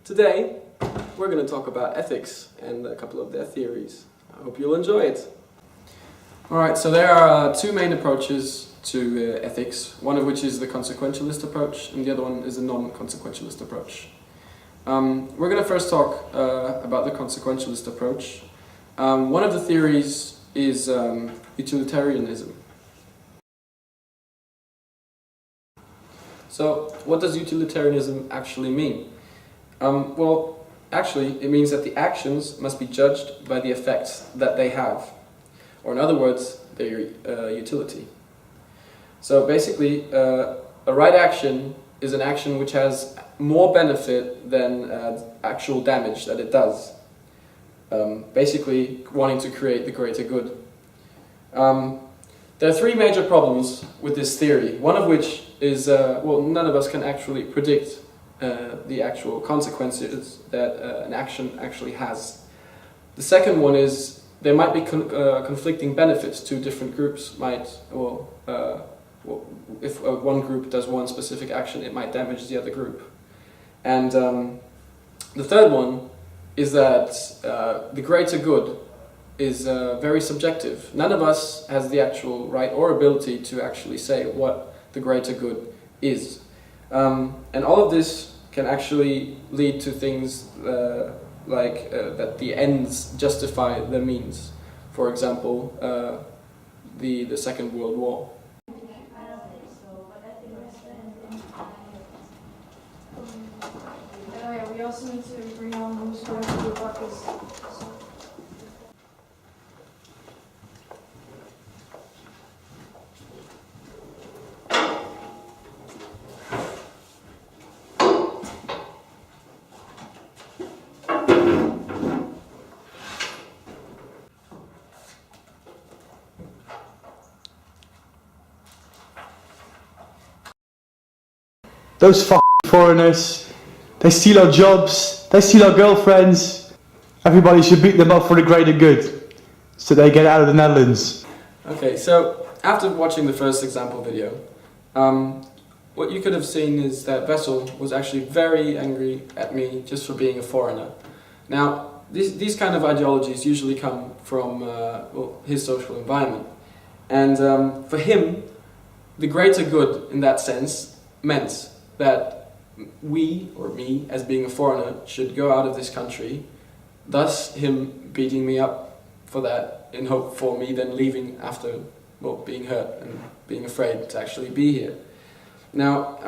Today, we're going to talk about ethics and a couple of their theories. I hope you'll enjoy it. Alright, so there are two main approaches to ethics, one of which is the consequentialist approach and the other one is the non-consequentialist approach. We're going to first talk about the consequentialist approach. One of the theories is utilitarianism. So, what does utilitarianism actually mean? Well, actually, it means that the actions must be judged by the effects that they have, or in other words, their utility. So basically, a right action is an action which has more benefit than actual damage that it does. Basically, wanting to create the greater good. There are three major problems with this theory, one of which is, well, none of us can actually predict the actual consequences that an action actually has. The second one is there might be conflicting benefits. Two different groups might, if one group does one specific action, it might damage the other group. And the third one is that the greater good is very subjective. None of us has the actual right or ability to actually say what the greater good is. And all of this can actually lead to things like that the ends justify the means. For example, the Second World War. Yeah, we also need to bring on who's going to do about this. Those fucking foreigners, they steal our jobs, they steal our girlfriends. Everybody should beat them up for the greater good, so they get out of the Netherlands. Okay, so after watching the first example video, what you could have seen is that Vessel was actually very angry at me just for being a foreigner. Now, these kind of ideologies usually come from well, his social environment. And for him, the greater good in that sense meant that we, or me, as being a foreigner, should go out of this country, thus him beating me up for that, in hope for me then leaving after, well, being hurt and being afraid to actually be here. Now,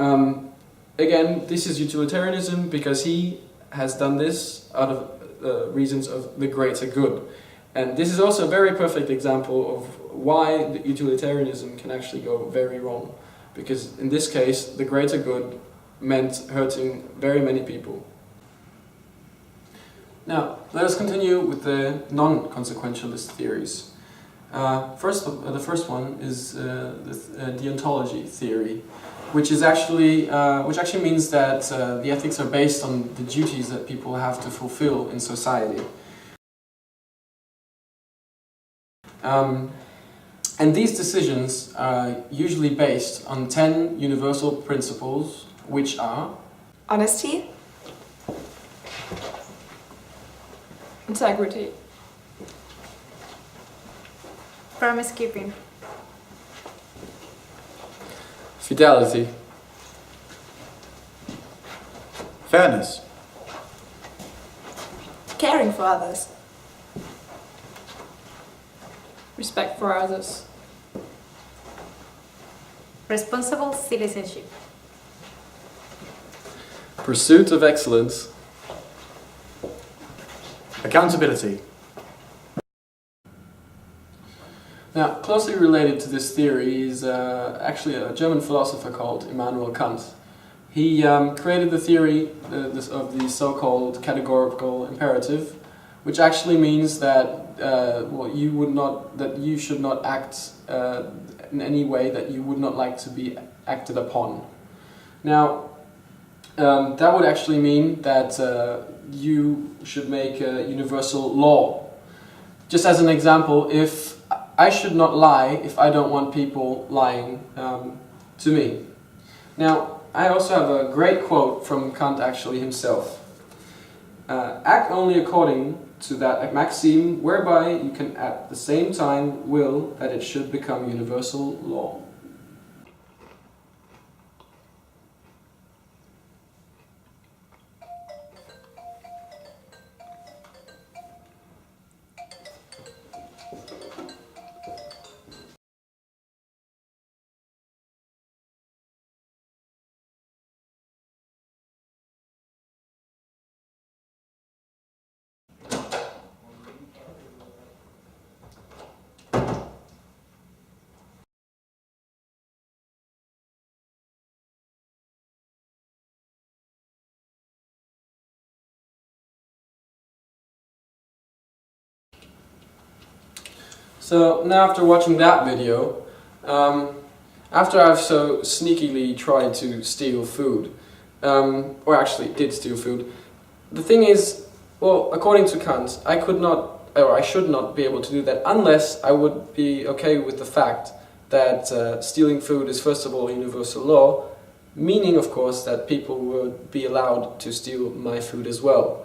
again, this is utilitarianism because he has done this out of reasons of the greater good. And this is also a very perfect example of why the utilitarianism can actually go very wrong. Because in this case, the greater good meant hurting very many people. Now, let us continue with the non-consequentialist theories. The first one is the deontology theory, which actually means that the ethics are based on the duties that people have to fulfill in society. And these decisions are usually based on 10 universal principles, which are Honesty, integrity, promise keeping, fidelity, Fairness. caring for others, respect for others, responsible citizenship, pursuit of excellence, Accountability. Now, closely related to this theory is actually a German philosopher called Immanuel Kant. He created the theory of the so-called categorical imperative, which actually means that well, you should not act in any way that you would not like to be acted upon. Now, that would actually mean that you should make a universal law. Just as an example, if I should not lie if I don't want people lying to me. Now, I also have a great quote from Kant actually himself. act only according to that maxim whereby you can at the same time will that it should become universal law. So now after watching that video, after I've so sneakily tried to steal food, or actually did steal food, the thing is, well, according to Kant, I could not, or I should not be able to do that unless I would be okay with the fact that stealing food is first of all universal law, meaning of course that people would be allowed to steal my food as well.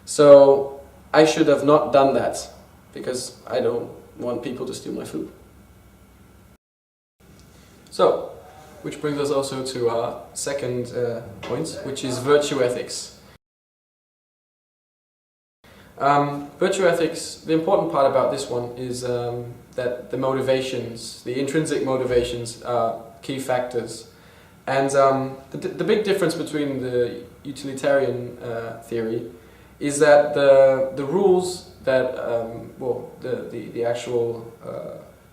So I should have not done that, because I don't want people to steal my food. So, which brings us also to our second point, which is virtue ethics. Virtue ethics, the important part about this one is that the motivations, the intrinsic motivations are key factors. And the big difference between the utilitarian theory is that the rules that, the actual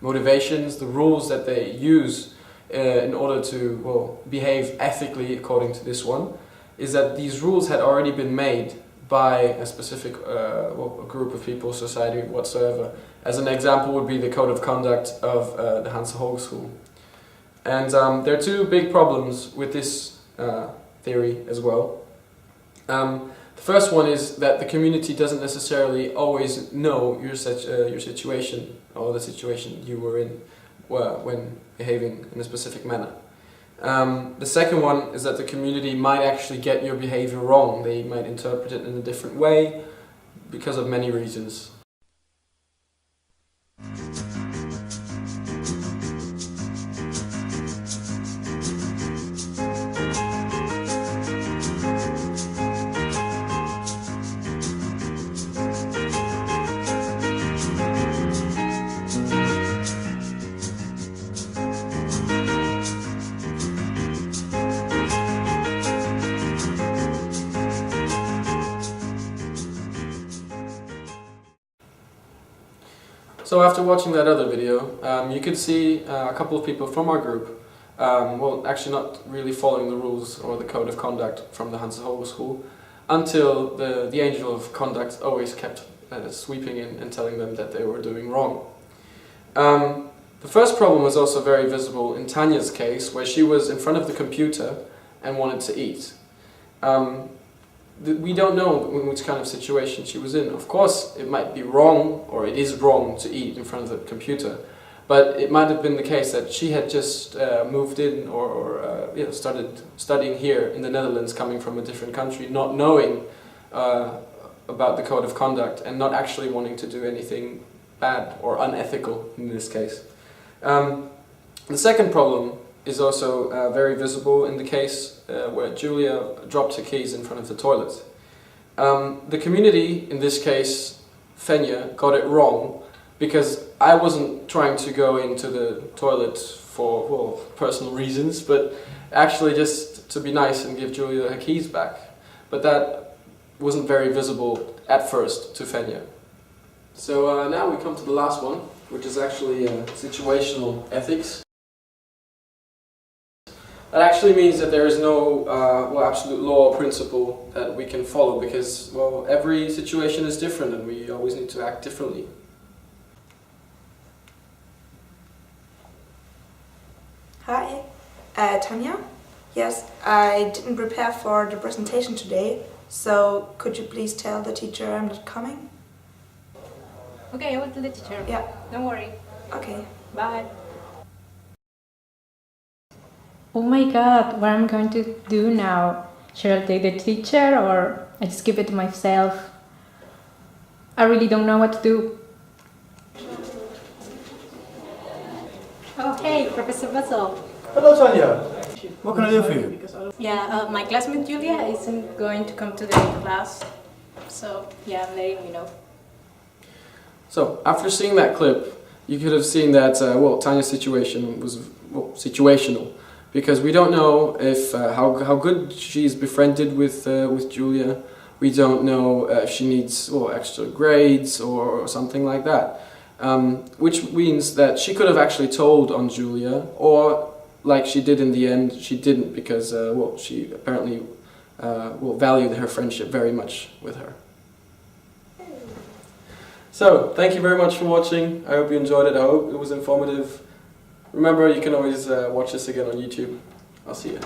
motivations, the rules that they use in order to, behave ethically according to this one, is that these rules had already been made by a specific a group of people, society, whatsoever. As an example would be the code of conduct of the Hanse Hogeschool. And there are two big problems with this theory as well. The first one is that the community doesn't necessarily always know your situation, or the situation you were in when behaving in a specific manner. The second one is that the community might actually get your behavior wrong. They might interpret it in a different way because of many reasons. So after watching that other video, you could see a couple of people from our group, actually not really following the rules or the code of conduct from the Hanse Hogeschool, until the angel of conduct always kept sweeping in and telling them that they were doing wrong. The first problem was also very visible in Tanya's case, where she was in front of the computer and wanted to eat. We don't know which kind of situation she was in. Of course, it might be wrong, or it is wrong to eat in front of the computer, but it might have been the case that she had just moved in or started studying here in the Netherlands, coming from a different country, not knowing about the code of conduct and not actually wanting to do anything bad or unethical in this case. The second problem is also very visible in the case where Julia dropped her keys in front of the toilet. The community, in this case Fenja, got it wrong because I wasn't trying to go into the toilet for personal reasons, but actually just to be nice and give Julia her keys back. But that wasn't very visible at first to Fenja. So now we come to the last one, which is actually situational ethics. That actually means that there is no absolute law or principle that we can follow, because every situation is different and we always need to act differently. Hi, Tanya? Yes, I didn't prepare for the presentation today, so could you please tell the teacher I'm not coming? Okay, I will tell the teacher. Yeah. Don't worry. Okay. Bye. Oh my god, what I'm going to do now? Should I take the teacher or I just keep it to myself? I really don't know what to do. Oh, hey, Professor Basil. Hello, Tanya. What can I do for you? Yeah, my classmate Julia isn't going to come to the class. So, yeah, I'm letting you know. So, after seeing that clip, you could have seen that, well, Tanya's situation was situational. Because we don't know if how good she's befriended with Julia. We don't know if she needs extra grades or something like that. Which means that she could have actually told on Julia, or like she did in the end, she didn't because she apparently valued her friendship very much with her. So, thank you very much for watching. I hope you enjoyed it. I hope it was informative. Remember, you can always watch this again on YouTube. I'll see you.